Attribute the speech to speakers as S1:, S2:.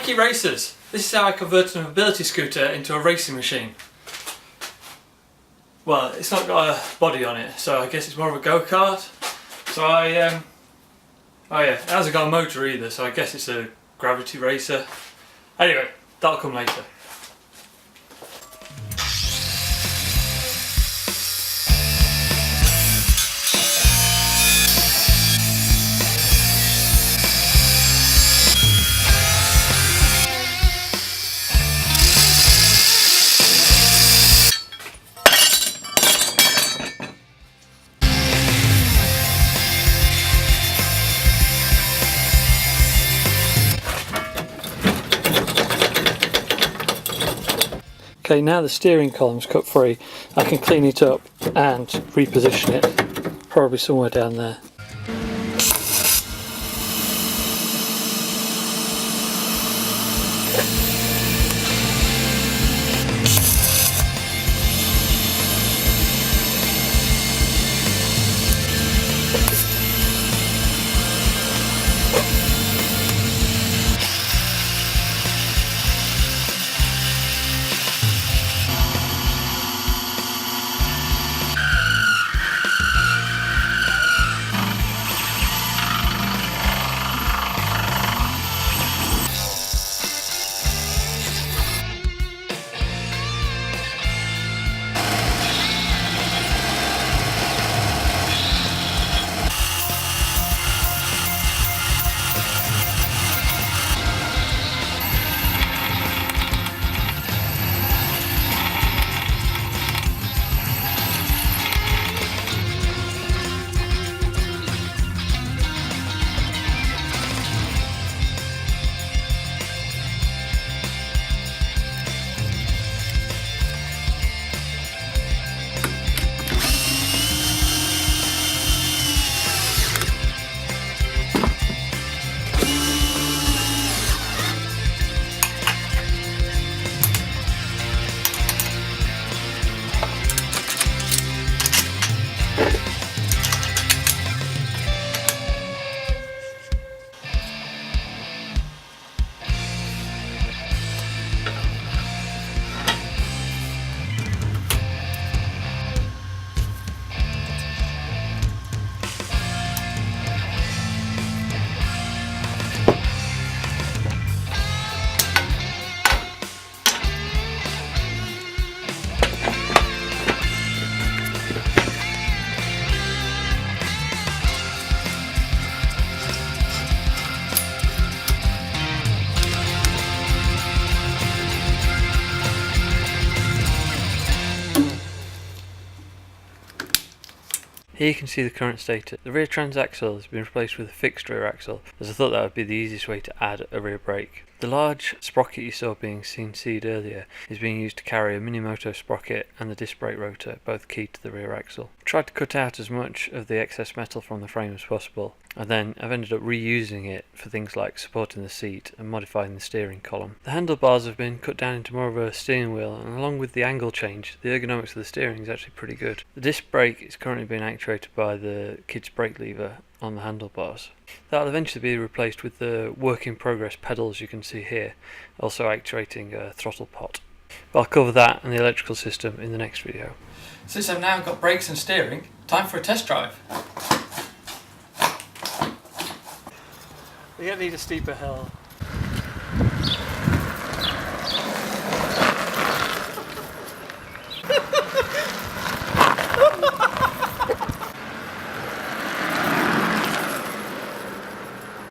S1: Hacky racers. This is how I converted a mobility scooter into a racing machine. Well, it's not got a body on it, so I guess it's more of a go-kart. So oh yeah, it hasn't got a motor either, so I guess it's a gravity racer. Anyway, that'll come later. Okay, now the steering column's cut free, I can clean it up and reposition it, probably somewhere down there. Here you can see the current status. The rear transaxle has been replaced with a fixed rear axle, as I thought that would be the easiest way to add a rear brake. The large sprocket you saw being CNC'd earlier is being used to carry a Minimoto sprocket and the disc brake rotor, both keyed to the rear axle. I tried to cut out as much of the excess metal from the frame as possible, and then I've ended up reusing it for things like supporting the seat and modifying the steering column. The handlebars have been cut down into more of a steering wheel, and along with the angle change, the ergonomics of the steering is actually pretty good. The disc brake is currently being actuated by the kid's brake lever on the handlebars. That'll eventually be replaced with the work in progress pedals you can see here, also actuating a throttle pot. But I'll cover that and the electrical system in the next video. Since I've now got brakes and steering, time for a test drive. We're going to need a steeper hill